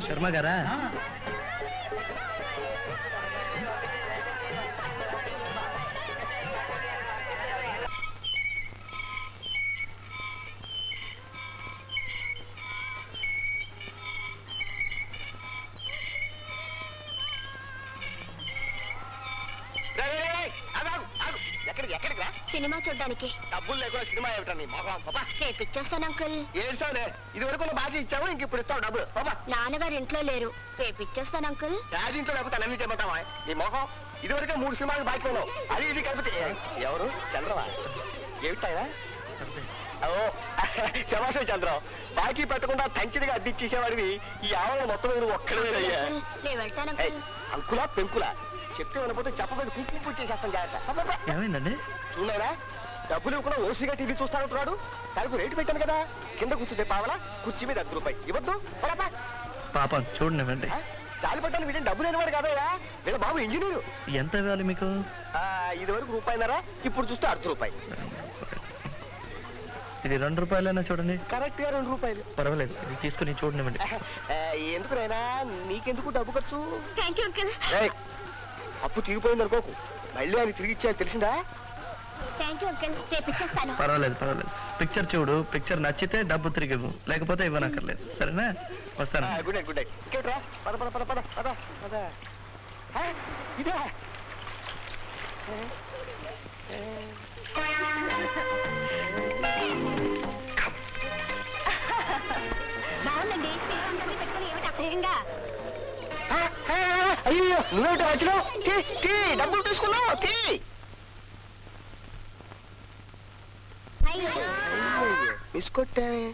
శర్మ గారా? సినిమా చూడ్డానికి. డబ్బులు లేకుండా సినిమా ఏమిటండి? రేపు ఇచ్చేస్తాను అంకుల్. ఏడ్చావులే, ఇది వరకు బాగా ఇచ్చావు, ఇంక ఇప్పుడు ఇస్తావు డబ్బులు. నాన్నగారు ఇంట్లో లేరు, రేపు ఇచ్చేస్తాను అంకుల్. ఇంట్లో లేకపోతే అన్నీ చెప్పమంటావా? నీ మొహం ఇది వరకే 3 సినిమాలు బాకీ ఉన్నావు, అది ఇది కలిపితే. ఎవరు? చంద్రవా? ఏమిటాయా? ఓ చమాష చంద్రం, బాకీ పెట్టకుండా తంచిదిగా అడ్డిచ్చేసేవాడివి ఈ ఆవరణ మొత్తం మీరు ఒక్కడేనయ్యా. నేను వెళ్తాను అంకుల్. అంకులా పెంకులా చెప్తే వినపోతే చెప్పబోదు కుంకు చేసేస్తాం జాగ్రత్త. ఏమైందండి? చూడలేరా, డబ్బులు ఇవ్వకుండా ఓసిగా టీవీ చూస్తానంటున్నాడు. దానికి రేటు పెట్టాను కదా, కింద కూర్చుంటే పావలా, కుర్చీ మీద 10 రూపాయలు ఇవ్వద్దు. పాపం చూడండి, చాలు పట్టాను. వీటిని డబ్బు లేనివాడు కాదయ్యా, వీళ్ళ బాబు ఇంజనీరు. ఎంత ఇవ్వాలి మీకు? ఇది వరకు రూపాయినరా, ఇప్పుడు చూస్తే 10 రూపాయలు. ఇది 2 రూపాయలైనా చూడండి. కరెక్ట్ గా 2 రూపాయలు. పర్వాలేదు, ఇది తీసుకుని చూడండి. ఎందుకునైనా నీకెందుకు డబ్బు ఖర్చు? Thank you uncle. అప్పు తీరిపోయింది అనుకోకు, మళ్ళీ ఆయన తిరిగి ఇచ్చేయాలి, తెలిసిందా? థ్యాంక్ యూ అంకుల్, రేపు ఇచ్చేస్తాను. పర్వాలేదు. పిక్చర్ చూడు, పిక్చర్ నచ్చితే డబ్బు తిరిగి ఇవ్వు, లేకపోతే ఇవ్వనక్కర్లేదు. సరేనా? వస్తాను. Good night. Good night. ఇంకేట్రా, పద పద పద పద పద పద. ఇదే బాగుందండి. పెట్టుకుని ఏమిటి అసహ్యంగా? అయ్యో నువ్వేమిటి వచ్చినావు? డబ్బులు తీసుకున్నావు. మిస్ కొట్టావే.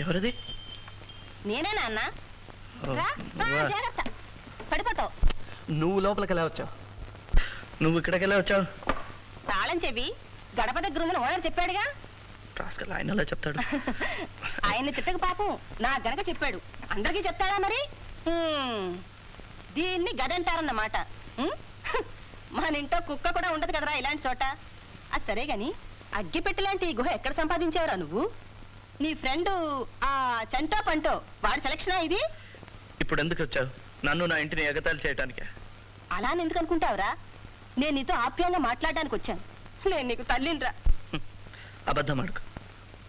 ఎవరిది? నేనే నాన్న. పడిపోతావు. నువ్వు లోపలికి ఎలా వచ్చావు? నువ్వు ఇక్కడికి ఎలా వచ్చావు? తాళం చెవి గడప దగ్గర ఉందని ఓనర్ చెప్పాడుగా. ఆయన ఎలా చెప్తాడు? ఆయన్ని తిట్టక పాపం నా గనక చెప్పాడు. అందరికీ చెప్తాడా మరి? దీన్ని గదంటారన్నమాట. మన ఇంట్లో కుక్క కూడా ఉండదు కదరా ఇలాంటి చోట. అది సరే గాని అగ్గిపెట్టి లాంటి ఈ గుహ ఎక్కడ సంపాదించావురా నువ్వు? నీ ఫ్రెండ్ ఆ చంటో పంటో వాడి సెలక్షనా ఇది? ఇప్పుడు ఎందుకు వచ్చావు? నన్ను నా ఇంటిని ఎగతాళి చేయటానికే. అలా ఎందుకు అనుకుంటావురా? నేను నీతో ఆప్యాయంగా మాట్లాడడానికి వచ్చాను. నేను నీకు తల్లినిరా. అబద్ధం అడుగు.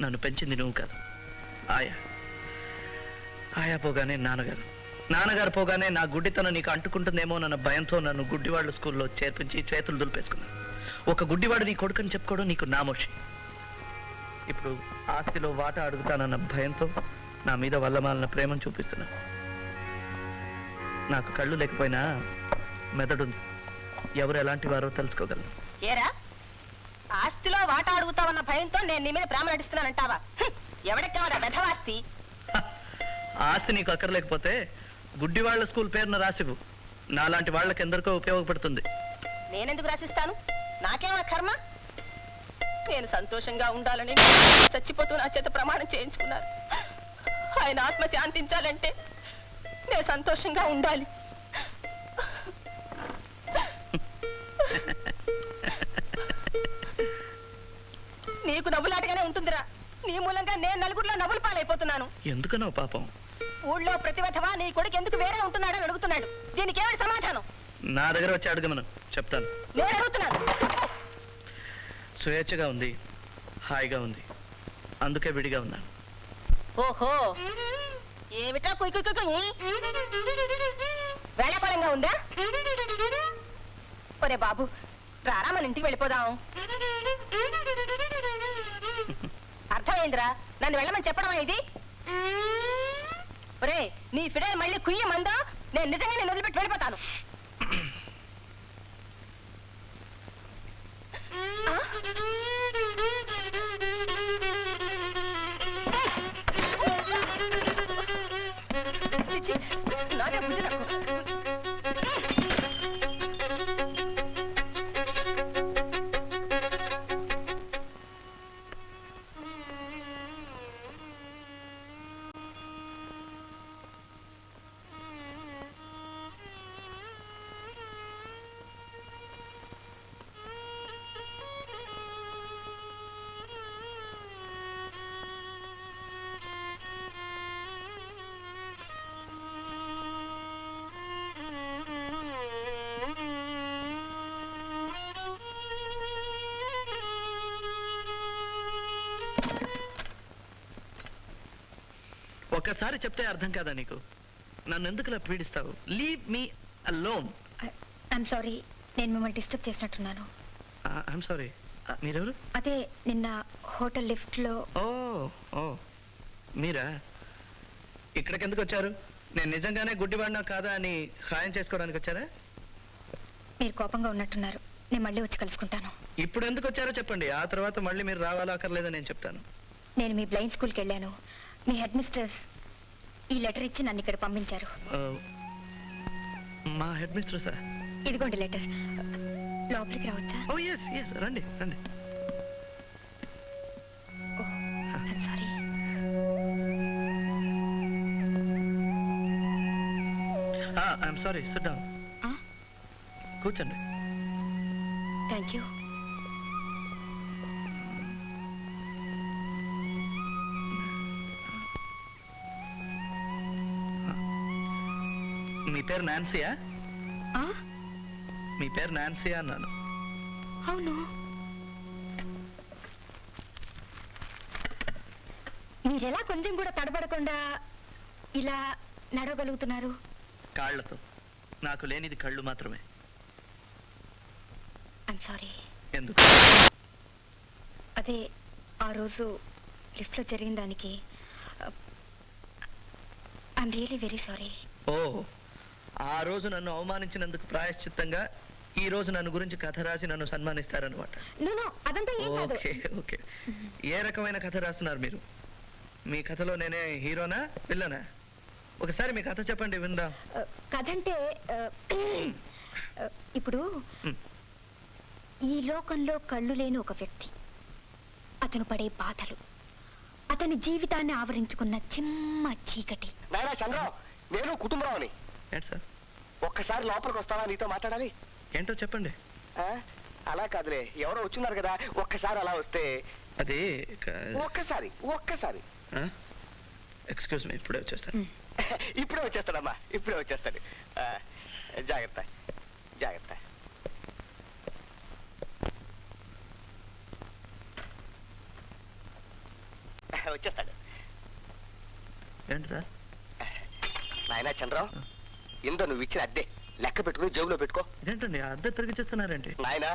నన్ను పెంచింది నువ్వు కాదు, ఆయా పోగానే నాన్నగారు పోగానే నా గుడ్డితనం నీకు అంటుకుంటుందేమో నన్న భయంతో నన్ను గుడ్డివాళ్ళ స్కూల్లో చేర్పించి చేతులు దులిపేసుకున్నాను. ఒక గుడ్డివాడు నీ కొడుకుని చెప్పుకోవడం నీకు నామోషి. ఇప్పుడు ఆస్తిలో వాటా అడుగుతానన్న భయంతో నా మీద వల్లమాలిన ప్రేమను చూపిస్తున్నాను. నాకు కళ్ళు లేకపోయినా మెదడుంది. ఎవరు ఎలాంటి వారో తెలుసుకోగలను. ఏరా, ఆస్తిలో వాటా అడుగుతావన్న భయంతో నేను నీ మీద ప్రేమ నటిస్తున్నానంటావా? ఎవడికి కావాలా మెధవాస్తి? ఆస్తి నీకు అక్కర్లేకపోతే గుడ్డివాళ్ల స్కూల్ పేరున రాసివు. నాలాంటి వాళ్ళకి ఎందరికో ఉపయోగపడుతుంది. నేనెందుకు రాసిస్తాను? నాకేమో కర్మ. నేను సంతోషంగా ఉండాలని చచ్చిపోతూ నా చేత ప్రమాణం చేయించుకున్నారు. ఆయన ఆత్మ శాంతించాలంటే నేను సంతోషంగా ఉండాలి. నీకు నవ్వులాటగానే ఉంటుందిరా. నీ మూలంగా నేను నలుగురిలో నవ్వులు పాలైపోతున్నాను. ఎందుకనో పాపం. ఊళ్ళో ప్రతివధవా నీ కొడుకు ఎందుకు వేరే ఉంటున్నాడని అడుగుతున్నాడు. దీనికి ఏమిటి సమాధానం? నా దగ్గర వచ్చి అడగమను, చెప్తాను. నేను అడుగుతున్నాను. స్వేచ్ఛగా ఉంది, హాయిగా ఉంది, అందుకే విడిగా ఉన్నాను. ఓహో, ఏమిటా కుయ్ కుయ్ కుయ్? వేళాకోళంగా ఉందా? ఒరే బాబు, రారా మన ఇంటికి వెళ్ళిపోదాం. అర్థమైందిరా, నన్ను వెళ్ళమని చెప్పడమా ఇది? ఒరే, నీ ఫిడే మళ్ళీ కుయ్యమందో నేను నిజంగా నేను వదిలిపెట్టి వెళ్ళిపోతాను. నాకే బుద్ధి నాకు. ఒక్కసారి చెప్తే అర్థం కాదా నీకు? నన్ను ఎందుకులా పీడిస్తావు? Leave me alone. I'm sorry, నేను మిమ్మల్ని డిస్టర్బ్ చేసినట్టున్నాను. I'm sorry. మీరెవరు? అదే నిన్న హోటల్ లిఫ్ట్ లో. ఓ ఓ మీరా? ఇక్కడికి ఎందుకు వచ్చారు? నేను నిజంగానే గుడ్డివాడినా కాదా అని ఖాయం చేసుకోవడానికి వచ్చారా? మీరు కోపంగా ఉన్నట్టున్నారు. నేను మళ్ళీ వచ్చి కలుసుకుంటాను. ఇప్పుడు ఎందుకు వచ్చారో చెప్పండి, ఆ తర్వాత మళ్ళీ మీరు రావాలో అక్కర్లేదో నేను చెప్తాను. నేను మీ బ్లైండ్ స్కూల్కి వెళ్ళాను. మీ హెడ్ మిస్ట్రెస్ ఈ లెటర్ ఇచ్చి నన్ను ఇక్కడ పంపించారు. మా హెడ్ మిస్టర్ సార్? ఇదిగోండి లెటర్. లోపలికి రావచ్చా? ఓ ఎస్ ఎస్, రండి రండి. Sorry. I'm sorry, sit down. కూర్చోండి. Thank you. మీ పేరు నాన్సీయా? మీ పేరు నాన్సీ అన్నాను. అవును. మీరెలా కొంచెం కూడా తడబడకుండా ఇలా నడవగలుగుతున్నారు? కాళ్లతో. నాకు లేనిది కళ్ళు మాత్రమే. I'm sorry. ఎందుకు? అదే ఆ రోజు లిఫ్ట్లో జరిగిన దానికి ఐఎమ్ రియలీ వెరీ సారీ. ఓ, ఆ రోజు నన్ను అవమానించినందుకు ప్రాయశ్చిత్తంగా ఈ రోజు నన్ను గురించి కథ రాసి నన్ను సన్మానిస్తారనమాట. అదంతా ఏం కాదు. Okay okay. ఏ రకమైన కథ రాస్తున్నారు మీరు? మీ కథలో నేనే హీరోనా విల్లనా? ఒకసారి మీ కథ చెప్పండి విందాం. కథ అంటే ఇప్పుడు ఈ లోకంలో కళ్ళు లేని ఒక వ్యక్తి, అతను పడే బాధలు, అతని జీవితాన్ని ఆవరించుకున్న చిమ్మ చీకటి. నాయనా చంద్ర, నేను కుటుంబరావుని. ఏంటి సార్? ఒక్కసారి లోపలికి వస్తావా? నీతో మాట్లాడాలి. ఏంటో చెప్పండి. అలా కాదులే, ఎవరో వచ్చున్నారు కదా, ఒక్కసారి అలా వస్తే. అది ఒక్కసారి ఒక్కసారి. ఎక్స్క్యూజ్ మీ, ఇప్పుడే వచ్చేస్తాను. ఇప్పుడే వచ్చేస్తాడమ్మా, ఇప్పుడే వచ్చేస్తాడు. జాగ్రత్త జాగ్రత్త. వచ్చేస్తాడు. ఏంటి సార్? నాయనా చంద్రం, ఇందో నువ్వు ఇచ్చిన అద్దె లెక్క పెట్టుకుని జేబులో పెట్టుకో. ఇదేంటండి అద్దె తిరిగి చేస్తున్నారేంటి? నాయనా,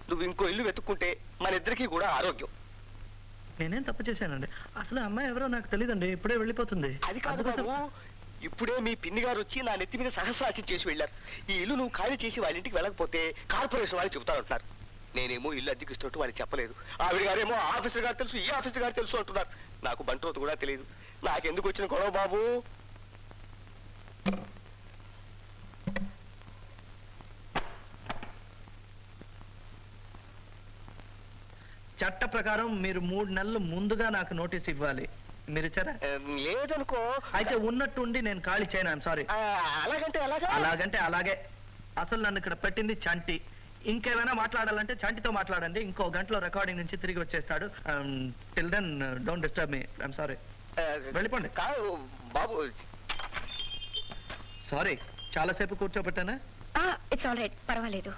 నువ్వు ఇంకో ఇల్లు వెతుక్కుంటే మన ఇద్దరికి కూడా ఆరోగ్యం. నేనేం తప్పు చేశానండి? అసలు అమ్మాయి ఎవరో నాకు తెలియదండి, ఇప్పుడే వెళ్ళిపోతుంది. అది కాదు బాబు, ఇప్పుడే మీ పిన్ని గారు వచ్చి నా నెత్తి మీద సహస్రాచి చేసి వెళ్ళారు. ఈ ఇల్లు నువ్వు ఖాళీ చేసి వాళ్ళ ఇంటికి వెళ్ళకపోతే కార్పొరేషన్ వాళ్ళు చెబుతారంటున్నారు. నేనేమో ఇల్లు అద్దెకి ఇస్తున్నట్టు వాళ్ళకి చెప్పలేదు. ఆవిడ గారేమో ఆఫీసర్ గారు తెలుసు, ఈ ఆఫీసర్ గారు తెలుసు అంటున్నారు. నాకు బంట్రోతు కూడా తెలియదు. నాకెందుకు వచ్చిన గొడవ బాబు? చట్ట ప్రకారం మీరు 3 నెలలు ముందుగా నాకు నోటీస్ ఇవ్వాలి. మీరు ఇచ్చారా? లేదనుకో. అయితే ఉన్నట్టుండి నేను ఖాళీ చేయను. I'm sorry. అలాగంటే అలాగంటే అలాగే. అసలు నన్ను ఇక్కడ పెట్టింది చంటి. ఇంకేమైనా మాట్లాడాలంటే చంటితో మాట్లాడండి. ఇంకో గంటలో రికార్డింగ్ నుంచి తిరిగి వచ్చేస్తాడు. Till then don't disturb me. I'm sorry. వెళ్ళిపోండి. కాదు బాబు. సారీ, చాలాసేపు కూర్చోబెట్టానా? ఇట్స్ ఆల్ రైట్, పర్వాలేదు.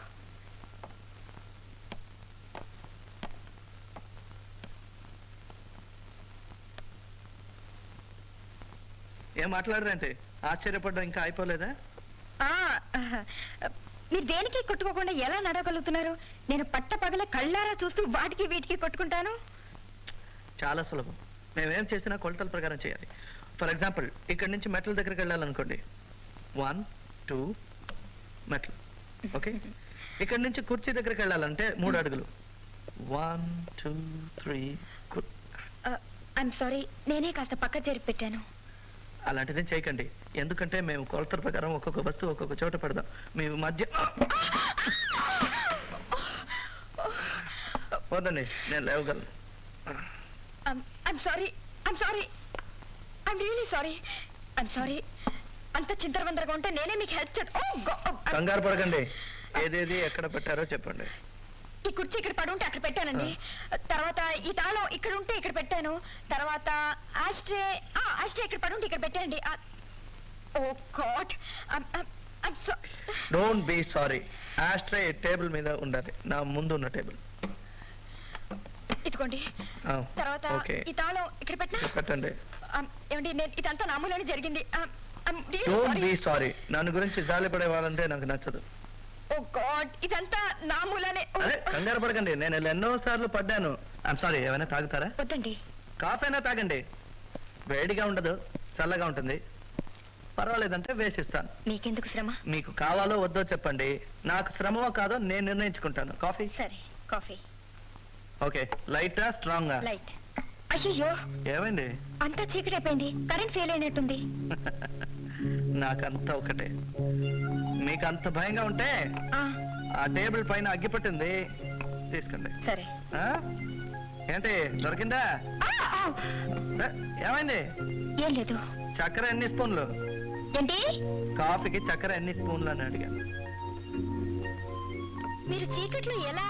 ఏం మాట్లాడరంటే? ఆశ్చర్యపడ్డం ఇంకా అయిపోలేదా? మీరు దేనికి కొట్టుకోకుండా ఎలా నడవగలుగుతున్నారు? నేను పట్ట పగల కళ్ళారా చూస్తూ వాటికి వీటికి కొట్టుకుంటాను. చాలా సులభం. మేమేం చేసినా కొలతల ప్రకారం చేయాలి. ఫర్ ఎగ్జాంపుల్, ఇక్కడ నుంచి మెట్ల దగ్గరికి వెళ్ళాలనుకోండి. 1 2 మెట్లు. ఓకే. ఇక్కడ నుంచి కుర్చీ దగ్గరికి వెళ్ళాలంటే 3 అడుగులు. 1 2 3. ఐఎమ్ సారీ, నేనే కాస్త పక్క జరిపి పెట్టాను. అలాంటిదే చేయకండి. ఎందుకంటే మేము కొలతల ప్రకారం ఒక్కొక్క వస్తువు ఒక్కొక్క చోట పెడదాం. మీ మధ్య పోదండి, నేను లేవగలను. I'm sorry, I'm sorry, I'm really sorry, I'm sorry. అంత చింతరవందరగా ఉంటే నేనే మీకు హెల్ప్ చేస్తాను. కంగారు పడకండి. ఏదేది ఎక్కడ పెట్టారో చెప్పండి. ఈ కుర్చీ ఇక్కడ పడుంటే అక్కడ పెట్టానండి. తర్వాత ఈ తాళం ఇక్కడ ఉంటే ఇక్కడ పెట్టాను. తర్వాత ఆస్ట్రే ఇక్కడ పడుంటే ఇక్కడ పెట్టానండి. Oh God, don't be sorry. Ashtray table మీద ఉండాలి, నా ముందు ఉన్న టేబుల్. ఇదిగోండి. తర్వాత ఈ తాళం ఇక్కడ పెట్టండి. ఏమండి నేను ఇదంతా నా మూలనే జరిగింది డోంట్ బీ సారీ. నన్ను గురించి జాలిపడే వాళ్ళంటే నాకు నచ్చదు. ఓ గాడ్ ఇదంతా నా మూలనే. అదే కంగారు పడకండి, నేను ఇలా ఎన్నో సార్లు పడ్డాను. I'm sorry. ఏమైనా తాగుతారా? వద్దండి. కాఫీ అయినా తాగండి, వేడిగా ఉండదు, చల్లగా ఉంటుంది. పర్వాలేదంటే వేసిస్తాను. మీకెందుకు శ్రమ? మీకు కావాలో వద్దో చెప్పండి, నాకు శ్రమో కాదో నేను నిర్ణయించుకుంటాను. కాఫీ? సరే కాఫీ. ఓకే. లైటా స్ట్రాంగా? లైట్. అయ్యో ఏమైంది? అంతా చీకటి అయిపోయింది, కరెంట్ ఫెయిల్ అయినట్టుంది. నాకంతా ఒకటే. మీకు అంత భయంగా ఉంటే ఆ, ఆ టేబుల్ పైన అగ్గి పట్టింది, తీసుకోండి. సరే. ఆ? ఏంటి దొరికిందా? ఆ, ఆ, ఏ, ఏమైంది? ఏం లేదు. చక్కెర ఎన్ని స్పూన్లు? ఏంటి? కాఫీకి చక్కెర ఎన్ని స్పూన్లు అని అడిగాను. మీరు చీకట్లో ఎలా?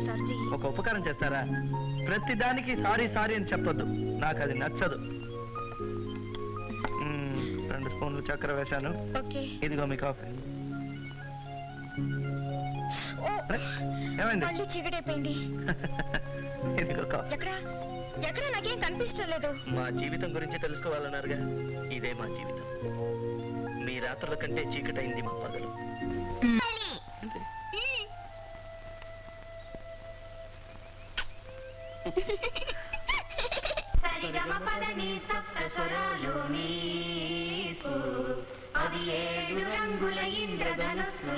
సారీ. ఒక ఉపకారం చేస్తారా? ప్రతి దానికి సారీ సారీ అని చెప్పొద్దు, నాకు అది నచ్చదు. 2 స్పూన్లు చక్కెర వేశాను. ఓకే. ఇదిగో మీ కాఫీ. ఓ, ఏమైంది? మళ్ళీ చీకటి అయిపోయింది. ఇదిగో కాఫీ. ఎక్కడ ఎక్కడ నాకేం కనిపించడం లేదు. మా జీవితం గురించి తెలుసుకోవాలన్నారుగా, ఇదే మా జీవితం. మీ రాత్రుల కంటే చీకటైంది మా పగలు. అంతే. అవి 7 రంగుల ఇంద్రధనుస్సులు